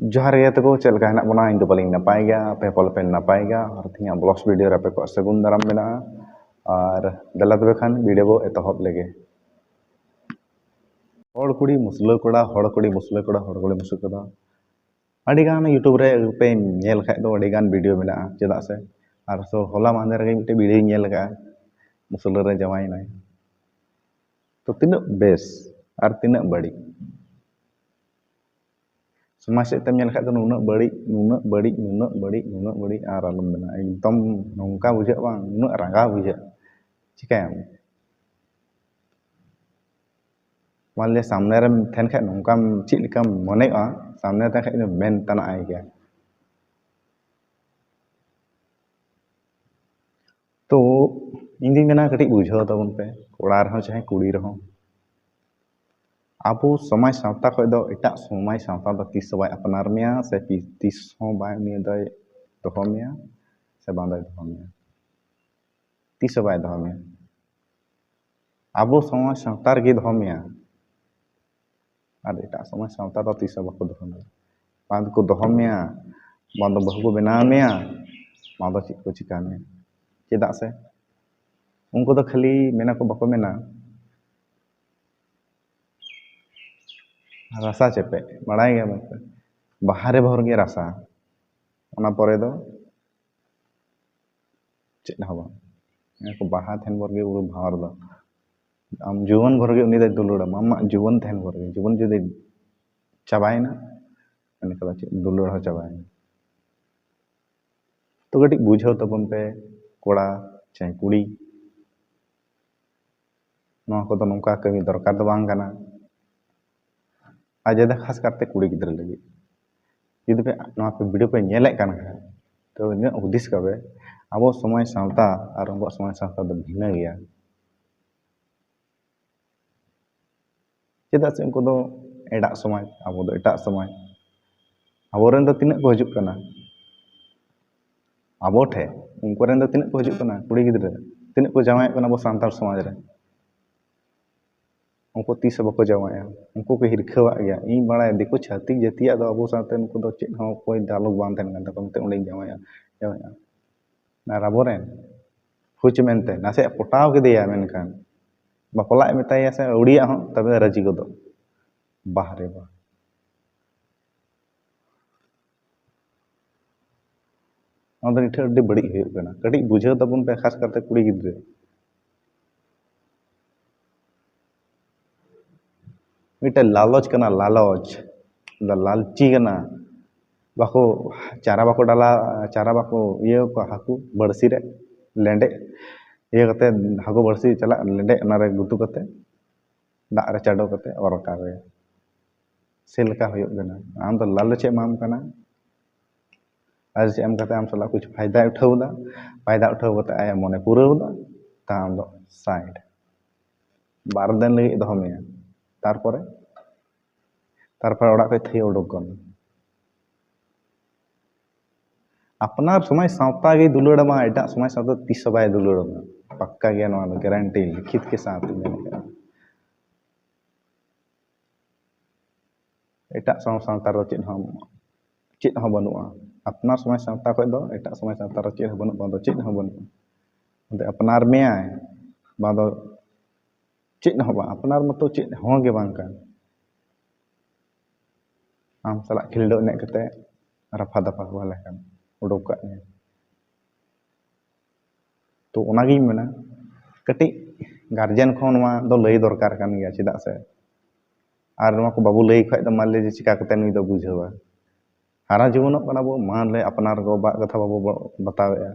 जोहार गे तको चल का हेना बना इन बलिंग नपाय गया पे पल पे नपाय गया और थिया ब्लॉग्स वीडियो रे पे को सगुन दाराम मेना और दला तबे खान वीडियो बो एतहब लेगे हड़ कुड़ी मुसला कोड़ा हड़ कुड़ी मुसला कोड़ा हड़ कुड़ी मुसला कोड़ा अडिगान यूट्यूब रे पे नेल खाय दो अडिगान वीडियो मेना चेदा से और सो होला मांदर गे मिटे वीडियो नेल का मुसला रे जवाई नाय तो तिना बेस और तिना बड़ी समाज से तेम नेल खाय दो नुना बड़ी नुना बड़ी नुना बड़ी नुना बड़ी और आलम मेना एकदम नौका बुझे बांग नुना रंगा बुझे चिकायम मान ले सामने रे थेन खाय नौकाम चित लिकम मनेआ सामने तन खाय मेन तना आय गया तो इंदी मेना कटी बुझाव तबन पे कोड़ा रहो चाहे कुड़ी रहो आबो समाज सावता खय दो एटा समाज सावता दो तीस बाय अपनार मेया से तीस हो बाय निया दय दोहो मेया से बांदय दोहो मेया तीस बाय दोहो मेया आबो समाज सावता रे दोहो मेया और एटा समाज सावता दो तीस बाको दोहो मेया बांद को दोहो मेया बांद बहु को बेना मेया बांद चित को चिका मेया चेदा से उनको तो खाली मेना को बाको मेना रासा चेपे बड़ाई गया मतलब बाहरे भर गया रासा ओना परे दो चेद हवा को बाहा थेन भर गए उरु भावर दो आम जुवन भर गए उनी दे दुलुड़ा मामा जुवन थेन भर गए जुवन जुदे चाबाय ना मैंने कहा दुलुड़ हो चाबाय तो गटी बुझाव तबन पे कोड़ा चाहे कुड़ी नोआ को तो नौका कमी दरकार दो बांग काना आज खास करते कुड़ी गिद्र लगी जुदी पे नोआ पे वीडियो पे नेले कान खा तो इन हुदिस कबे आबो समाज सावता और आबो समाज सावता दो भिन्न गया चेदा से उनको दो एडा समाज आबो दो एटा समाज आबो रेन दो तिना को हजुक काना आबो ठे उनको रेन दो तिना को हजुक काना कुड़ी गिद्र तिना को जावाय काना आबो सांतार समाज रे उनको तीस बको जावाया उनको को हिरखवा गया इन बड़ा दिको छाती जतिया दो अबो साथे उनको दो चेद हो कोई डायलॉग बांध थेन गंता कोमते उंडे जावाया जावाया ना राबोरेन हुच मेनते नासे पटाव के दिया मेनखान बापला मेताया से उड़िया हो तबे राजी को दो बाहरे बा ओंदे इठे अड्डी बड़ी हुयुग कना कटी बुझाव तबन पे खास करते कुड़ी गिद्रे मिटे लालच कना लालच लालची कना बाको चारा बाको डाला चारा बाको ये को हाकू बड़सी रे लेंडे ये कते हाकू बड़सी चला लेंडे नारे गुतु कते दाग रे चाडो कते और कावे सेलका हुयुग कना आम तो लालच एमाम कना आज से एम कते आम सला कुछ फायदा उठावदा फायदा उठाव कते आय मने पुरावदा ता आम दो साइड बार दिन लगी दोहो मेया तारपरे ओड़ा पे थई उडुक गन अपनार समय सावता गे दुलुड़ मा एटा समय सावता तीस बाय दुलुड़ मा पक्का गया नोआ गारंटी लिखित के साथ मेन एटा समय सावता रो चेद हो बनुआ अपनार समय सावता खय दो एटा समय सावता रो चेद हो बनु बादो चेद हो बनु अपनार मेया बादो चेद हो बा अपनार मतो चेद हो गे बांग कान आम सला खिलडो ने कते रफा दफा वाले कान उडुक का तो ओनागी मेना कटी गार्जियन खो नोआ दो लई दरकार कान गया चेदा से और नोआ को बाबू लई खय द मान ले चिका कते नुई दो बुझावा हारा जीवनों कना बो मान ले अपनार गो बा कथा बाबू बतावे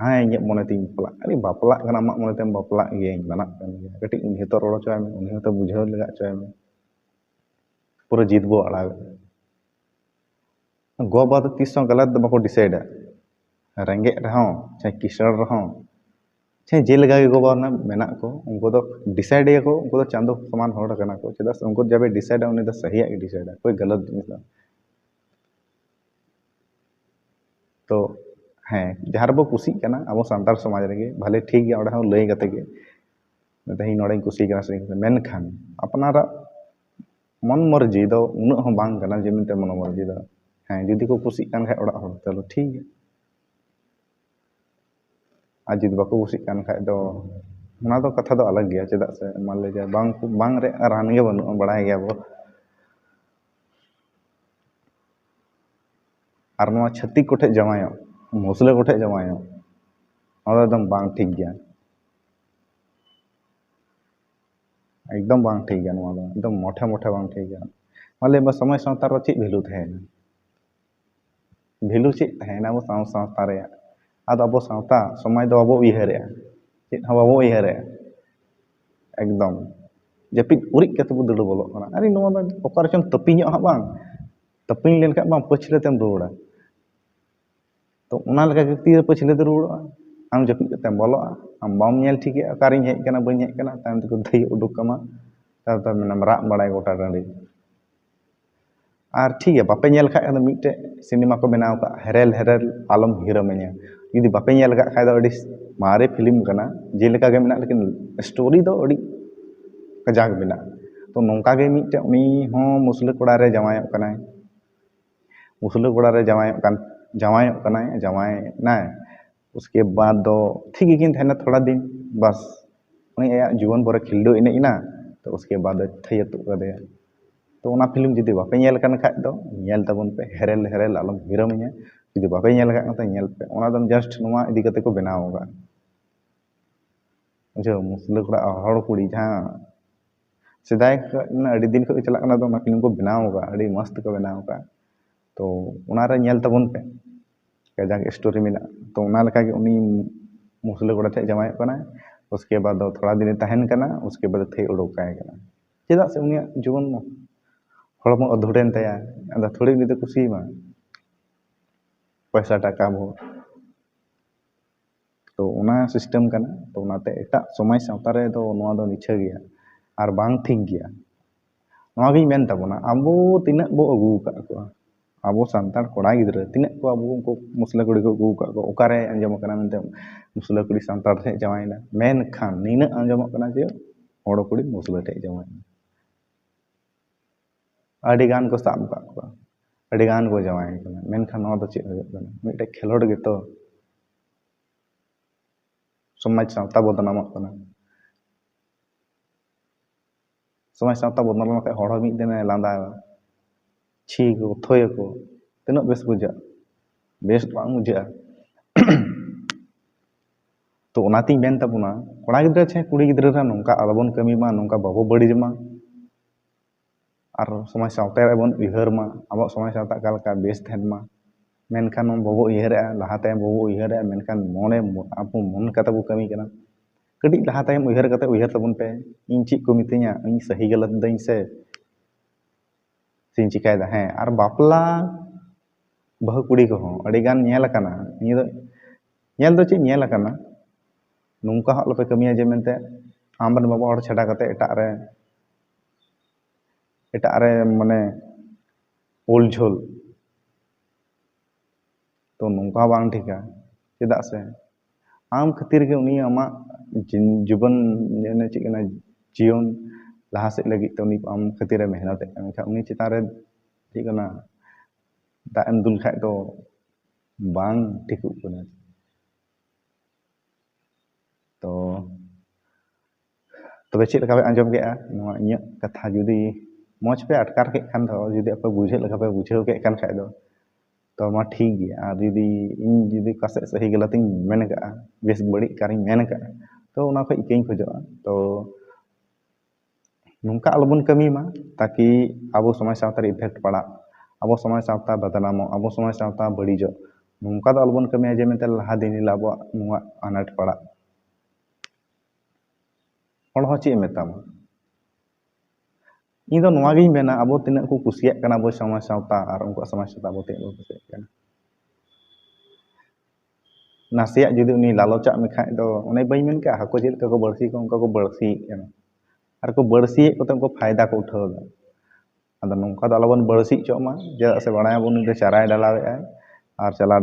हाँ इन मने तीन बापला अरे बापला कना मा मने तेम बापला गे बना कान गया कटी उन हेतो रोड़ो चाय में उन हेतो बुझाव लगा चाय में पूरा जीत बो अड़ा गो बात तीस गलत बाको डिसाइड रेंगे रहो चाहे किसड़ रहो चाहे जेलगा के गो बाना मेना को उनको तो डिसाइड को उनको तो चांदो समान होड़ कना को चेदा उनको जब डिसाइड उनी तो सही है डिसाइड कोई गलत जिनिस तो हाँ जहाँ बो कुसी कना अब सांतार समाज रे भले ठीक गया ओडा लई कते गे तेही नोड़े कुसी कना से मेनखान अपनारा मन मर्जी दो उन हो बांग कना जे मिनते मन मर्जी दो ᱦᱮᱸ ᱡᱩᱫᱤ ᱠᱚ ᱠᱩᱥᱤᱜ ᱠᱟᱱ ᱠᱷᱟᱡ ᱚᱲᱟᱜ ᱦᱚᱲ ᱛᱟᱦᱞᱮ ᱴᱷᱤᱠ ᱜᱮᱭᱟ ᱟᱨ ᱡᱩᱫᱤ ᱵᱟᱠᱚ ᱠᱩᱥᱤᱜ ᱠᱟᱱ ᱠᱷᱟᱡ ᱫᱚ ᱚᱱᱟ ᱫᱚ ᱠᱟᱛᱷᱟ ᱫᱚ ᱟᱞᱟᱜᱽ ᱜᱮᱭᱟ ᱪᱮᱫᱟᱜ ᱥᱮ ᱢᱟᱱ ᱞᱮ ᱡᱮ ᱵᱟᱝ ᱨᱮᱭᱟᱜ ᱨᱟᱱ ᱜᱮ ᱵᱟᱹᱱᱩᱜᱼᱟ ᱵᱟᱲᱟᱭ ᱜᱮᱭᱟ ᱵᱚ ᱟᱨ ᱱᱚᱣᱟ ᱪᱷᱟᱹᱛᱤᱠ ᱠᱚᱴᱷᱮᱡ ᱡᱟᱶᱟᱭᱚᱜ ᱢᱩᱥᱞᱟᱹ ᱠᱚᱴᱷᱮᱡ ᱡᱟᱶᱟᱭᱚᱜ ᱚᱱᱟ ᱫᱚ ᱮᱠᱫᱚᱢ ᱵᱟᱝ ᱴᱷᱤᱠ ᱜᱮᱭᱟ ᱮᱠᱫᱚम ᱵᱟᱝ ᱴᱷᱤक ᱜᱮᱭᱟ ᱱᱚᱣᱟ ᱫᱚ ᱮᱠᱫᱚम ᱢᱚᱴᱷᱮ ᱵᱟᱝ ᱴᱷᱤक ᱜᱮᱭᱟ ᱢᱟᱱᱞᱮ ᱥᱚᱢᱟᱡᱽ ᱥᱟᱶᱛᱟ ᱨᱮ ᱪᱮᱫ ᱵᱷᱮᱞᱩ ᱛᱟᱦᱮᱸᱱᱟ ᱵᱷᱮᱞᱩ ᱪᱮᱫ ᱛᱟᱦᱮᱸᱱᱟ ᱟᱵᱚ ᱥᱟᱶᱛᱟ ᱨᱮᱭᱟᱜ ᱟᱫᱚ ᱟᱵᱚ ᱥᱟᱶᱛᱟ ᱥᱚᱢᱟᱡᱽ ᱫᱚ ᱵᱟᱵᱚ ᱩᱭᱦᱟᱹᱨᱮᱜᱼᱟ ᱪᱮᱫ ᱦᱚᱸ ᱵᱟᱵᱚ ᱩᱭᱦᱟᱹᱨᱮᱜᱼᱟ ᱮᱠᱫᱚᱢ ᱡᱟᱹᱯᱤᱫ ᱩᱨᱤᱡ ᱠᱟᱛᱮ ᱵᱚ ᱫᱟᱹᱲ ᱵᱚᱞᱚᱜ ᱠᱟᱱᱟ ᱟᱨᱮ ᱱᱚᱣᱟ ᱫᱚ ᱚᱠᱟ ᱨᱮᱪᱚᱢ ᱛᱟᱹᱯᱤᱧᱚᱜ ᱦᱟᱸᱜ ᱵᱟᱝ ᱛᱟᱹᱯᱤᱧ ᱞᱮᱱᱠᱷᱟᱡ ᱵᱟᱝ ᱯᱟᱹᱪᱷᱞᱟᱹ ᱛᱮᱢ ᱨᱩᱣᱟᱹᱲᱟ ᱛᱚ ᱚᱱᱟ ᱞᱮᱠᱟ ᱜᱮ ᱛᱤᱨᱮ ᱯᱟᱹᱪᱷᱞᱟᱹ ᱛᱮ ᱨᱩᱣᱟᱹᱲᱚᱜᱼᱟ ᱟᱢ ᱡᱟᱹᱯᱤᱫ ᱠᱟᱛᱮᱢ ᱵᱚᱞᱚᱜᱼᱟ ᱟᱢ ᱵᱟᱢ ᱧᱮᱞ ᱴᱷᱤᱠᱮᱜᱼᱟ ᱚᱠᱟᱨᱤᱧ ᱦᱮᱡ ᱟᱠᱟᱱᱟ ᱵᱟᱹᱧ ᱦᱮᱡ ᱟᱠᱟᱱᱟ ᱛᱟᱭᱚᱢ ᱛᱮᱠᱚ ᱫᱷᱟᱹᱭ ᱩᱰᱩᱠ ᱠᱟᱢᱟ ᱛᱟᱨᱯᱚᱨ ᱢᱮᱱᱟᱢ ᱨᱟᱜ ᱵᱟᱲᱟᱭ ᱜᱚᱴᱟ ᱴᱟᱺᱰᱤ ᱟᱨ ᱴᱷᱤᱠ ᱜᱮᱭᱟ ᱵᱟᱯᱮ ᱧᱮᱞ ᱠᱷᱟᱡ ᱫᱚ ᱢᱤᱫᱴᱮᱡ ᱥᱤᱱᱮᱢᱟ ᱠᱚ ᱵᱮᱱᱟᱣ ᱠᱟᱜ ᱦᱮᱨᱮᱞ ᱦᱮᱨᱮᱞ ᱟᱞᱚᱢ ᱦᱤᱨᱳᱢ-ᱤᱧᱟ ᱡᱩᱫᱤ ᱵᱟᱯᱮ ᱧᱮᱞ ᱠᱟᱜ ᱠᱷᱟᱡ ᱫᱚ ᱟᱹᱰᱤ ᱢᱟᱨᱮ ᱯᱷᱤᱞᱤᱢ ᱠᱟᱱᱟ ᱡᱮᱞᱮᱠᱟ ᱜᱮ ᱢᱮᱱᱟᱜ ᱞᱮᱠᱤᱱ ᱥᱴᱳᱨᱤ ᱫᱚ ᱟᱹᱰᱤ ᱠᱟᱡᱟᱠ ᱢᱮᱱᱟᱜᱼᱟ ᱛᱚ ᱱᱚᱝᱠᱟ ᱜᱮ ᱢᱤᱫᱴᱮᱡ ᱩᱱᱤ ᱦᱚᱸ ᱢᱩᱥᱞᱟᱹ ᱠᱚᱲᱟ ᱨᱮ ᱡᱟᱶᱟᱭᱚᱜ ᱠᱟᱱᱟᱭ मुसले कोड़ा रे जवायों जवाय नाय उसके बाद दो ठीक ही थे थोड़ा दिन बस उन्हें जीवन भर खिल्डो इना तो उसके बाद थैया तुदे तो उना फिल्म जुदी बापे नेल कन खाज दो नेल तबन पे हेरेल हेरेल आलम हिरमिया जुदी बापे नेल का तो नेल पे उना दम जस्ट नुआ इदी कते को बनावगा जो मुसले कोड़ा हड़ कुड़ी जहां सेदाय अड़ी दिन को चला कना दो फिल्म को बनावगा अड़ी मस्त को बनावगा तो उनारे नेल तबन पे कजाक स्टोरी में तो उना लका के उनी मुसले कोड़ा थे जमाय कना उसके बाद दो थोड़ा दिन तहन कना उसके बाद थे उड़ोकाय कना चेदा से उनी जीवन हड़म अधूरेन तया अदा थोड़ी भी तो खुशी मा पैसा टाका भो तो उना सिस्टम कना तो उनाते एटा समाज सावता रे दो नोआ दो निछा गया आर बांग ठीक गया नोआ गी मेन ताबोना आबो तिना बो अगु का को आबो सांतार कोड़ा गिद्रा तिना को आबो को मुसला कुड़ी को अगु का को ओकारे अंजम कना मेनते मुसला कुड़ी सांतार थे जमाइना मेन खान नीना अंजम कना जे हड़ कुड़ी मुसला थे जमाइना अडिगान को साब का को अडिगान को जमाय कना मेन खान नोआ दो चेद हुयुग कना मिटे खेलोड गे तो समाज सावता बदनामक कना समाज सावता बदनाम के हड़ मिद दिन लांदा छी को थोय को तिना बेस बुझा बेस बांग बुझा तो उनाती मेन ताबुना कोड़ा गिद्रा छे कुड़ी गिद्रा रा नोंका आलोबन कमी मा नोंका बाबो बड़ी मा और समाज सावता रे बन उयहर मा अब समाज सावता कालका बेस थेन मा मेनखान बाबो उयहरे लहाते बाबो उयहरे मेनखान मने आपो मन कता बो कमी कना कटी लहाते उयहर कते उयहर तबन पे इन ची को मितिया इन सही गलत दई से सिन चिकायदा हैं और बापला बहु कुड़ी को हो अडिगान नेल कना नि दो नेल दो ची नेल कना नुंका हल पे कमिया जे मेनते आमबन बाबा और छड़ा कते एटा रे माने ओल झोल तो नुंका बांग ठीका चेदा से आम खातिर के उनी आमा जीवन ने चिकना जीवन लहा से लगी तो उनी आम खातिर मेहनत एखा उनी चितारे चिकना दा एम दुल खाय तो बांग ठिकु कना तो तबे चेद लगा आंजम गेआ नोआ इया कथा जुदी मौज पे अटकार के खान दो जुदी आप बुझे लगा पे बुझे के खान खाय दो तो मा ठीक गया और जुदी इन जुदी कासे सही गलत इन मेन का बेस बड़ी कारी मेन का तो उना को इकें खोजो तो नुंका अलबन कमी मा ताकि आबो समाज सावता इफेक्ट पड़ा आबो समाज सावता बदनामो आबो समाज सावता बड़ीजो नुंका दो अलबन कमी जे मेनते लहा दिन लाबो नुआ अनाट पड़ा हड़ हो चे मेतामा इन दो नोआ गिन मेना आबो तिना को कुसिया कना बो समाज सावता और उनको समाज सावता आबो ते बो कुसिया कना नासिया जुदी उनी लालचा में खाय दो उनी बई मेन का हको जेल को बड़सी को उनका को बड़सी कना और को बड़सी को उनको फायदा को उठावदा अदा नोंका दो अलबन बड़सी चोमा जे से बणाया बो उनी दे चाराय डालावे आय और चला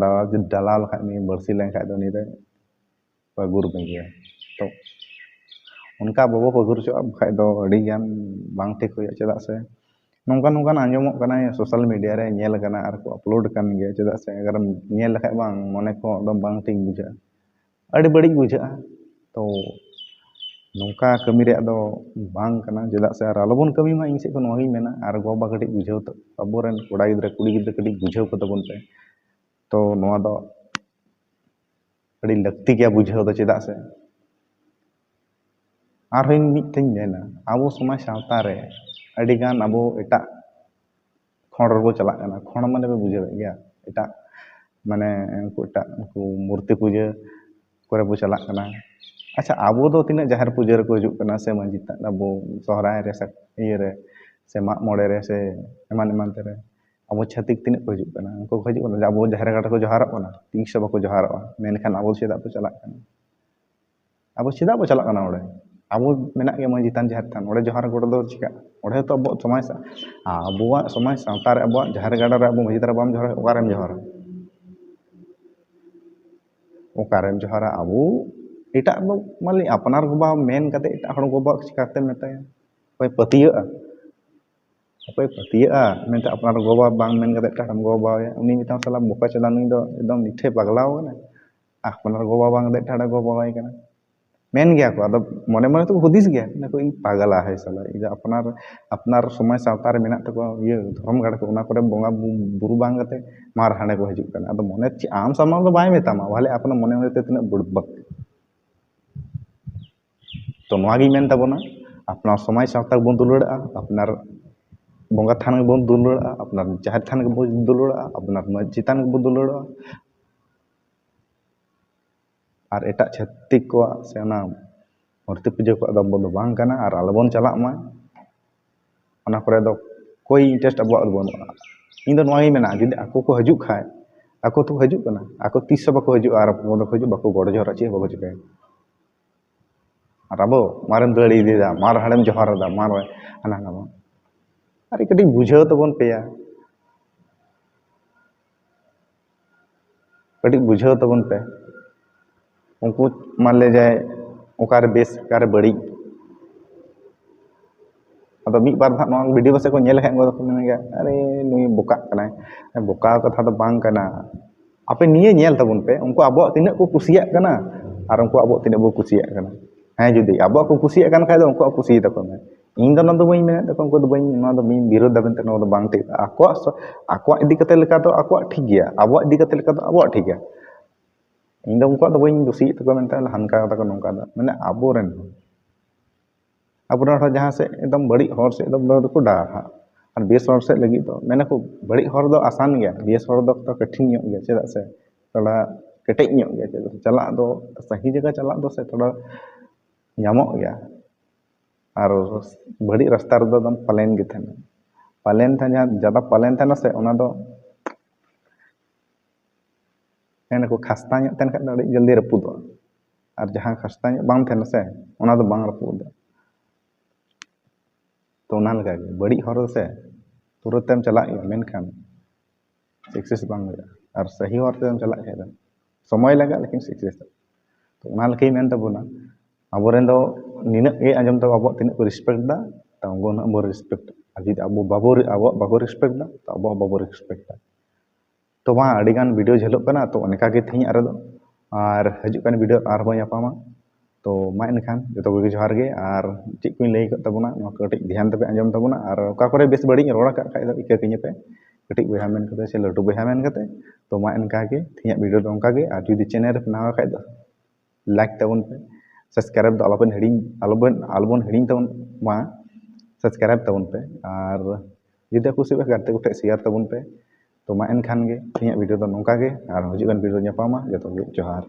डाला लखा नि बड़सी लेन खाय दो नि दे पगुर बेगे तो उनका बाबो पगुर चो खाय दो अड़ी गान बांग ठीक होया चेदा से nongkan nongkan anjomok kana sosial media re nyel kana ar ko upload kan ge cedak se agar nyel lekha bang mone ko dom bang ting buja adi badi buja to nongka kami re do bang kana cedak se ar alobon kami ma ing se ko nohi mena ar go ba kadi bujau to aboren koda gidra kudi gidra kadi bujau ko tabon pe to noa do adi lakti gya bujau do cedak se arhin miteng mena abo somaj sawta re adi gan abo etak खड़ रो चला खड़ माने बुझे गया एटा माने उनको एटा उनको मूर्ति पूजा करे बो चला अच्छा आबो दो तीन जहर पूजा रे को हजु कना से मांझी ता अबो सोहराय रे से ये रे से माग मोड़े रे से एमान एमान ते रे अबो छतिक तीन को हजु कना उनको हजु कना अबो जहर गाटा को जोहार कना 300 बको जोहार मेनखान अबो सेदा को चला अबो सेदा बो चला कना ओडे अबो मेना के मांझी तान जहर थान ओडे जोहार गोड़ दो चिका ओडे तो अबो समाज सा अबो समाज सावता रे अबो जहर गाटा रे अबो मांझी तारा बाम जोहार ओकारेम जोहारा अबो एटा दो माली अपनार गोबा मेन कते एटा हड़ गोबा चिकाते मेताया कोई पतिया अकोय पतिया मेनते अपनार गोबा बांग मेन कते एटा हम गोबा उनी मिता साला बोका चला नुई दो एकदम निठे पगलाव कना अपनार गोबा बांग दे एटा गोबा वाई कना मेन गया को अदो मने मने तो हुदिस गया ना कोई पागला है साला इजा अपनार अपनार समय सावता रे मेना तको ये धर्म गाड़ को उना करे बोंगा बुरु बांग कते मार हाने को हजु कना अदो मने आम सामान तो बाय मेतामा भाले अपना मने मने ते तिना बुड़बक तो नोआगी मेन ताबोना अपनार समाज सावता बन दुलड़ा अपनार बोंगा थान बन दुलड़ा अपनार जहर थान बन दुलड़ा अपनार मस्जिद थान बन दुलड़ा और एटा छत्तिक को से ना मूर्ति पूजा को अदम बन बांग कना और आलबन चला मा ओना करे दो कोई इंटरेस्ट अब बन इन दो नोआगी मेना जदि आको को हजु खाय आको तो हजु कना आको 300 बको हजु और बन को हजु बको गोड़ जोहरा चे बको चिकाय और अबो मारम दड़ी दीदा मार हाड़म जोहार दा मार हना ना अरे कटी बुझाव तबन पेया कटी बुझाव तबन पे उनको मान ले जाए ओकार बेस कार बड़ी अदो मी बार धा वीडियो बसे को नेल हेंगो को मेन गया अरे नुई बोका कना बोका कथा तो बांग कना आपे निये नेल तबन पे उनको अबो तिना को कुसिया कना और उनको अबो तिना बो कुसिया कना हाँ जुदी अब को कुसिया खान उनको कुसी तक इन दो ना बी मेन उनको विरोध दाबेन बांग ठीक आको इदी कते लेका तो आको ठीक गया अब इदी कते लेका तो अब ठीक गया इन दो उनको बी कुसी तक मेनते हानका तक नौका मैंने आबोरेन जहाँ से एकदम बड़ी हर से एकदम को डाहा और बेस हर से लगी तो मैंने को बड़ी हर दो आसान गया बेस हर दो तो कठिन गया चेदा से थोड़ा केटेज गया चेदा चला दो सही जगह चला दो से थोड़ा ᱧᱟᱢᱚᱜ गया और बड़ी रास्ता रे दम प्लेन गे थाना प्लेन था जहाँ ज़्यादा प्लेन था से ओना दो को खस्ता तेन खा जल्दी रपुद और जहाँ खस्ता बांग थे से ओना दो बांग रपुद तो ओना लगा गे बड़ी हर से तुरंत तेम चला मेनखान सक्सेस बांग और सही हर तेम चला समय लगा लेकिन सक्सेस तो ओना लगे मेन तबोना अबोरेन दो निना ए आजम तो अब तीन को रिस्पेक्ट दा तो उनको ना बो रिस्पेक्ट अभी अब बाबो रिस्पेक्ट दा तो अब बाबो रिस्पेक्ट दा तो वहाँ अड़ीगान वीडियो झेलोग कना तो अनेका के थी अरे और हजू कान वीडियो और बो यापामा तो मा इनखान जो को जोहार गे और चेक को लई तबना कटिक ध्यान तबे आजम तबना और ओका करे बेस बड़ी रोड़ा का खाय इका किने पे कटिक बहा मेन कते से लटू बहा मेन कते तो मा इनका के थिया वीडियो तो उनका के और जुदी चैनल रे नवा खाय दो लाइक तबन पे सब्सक्राइब तो आलोबन हिड़ी तबन मा सब्सक्राइब तबन पे और जुदी कुछ गाते को शेयर तबन पे तो मा एनखान गे वीडियो तो नौका गे और हजुगान वीडियो जोहार।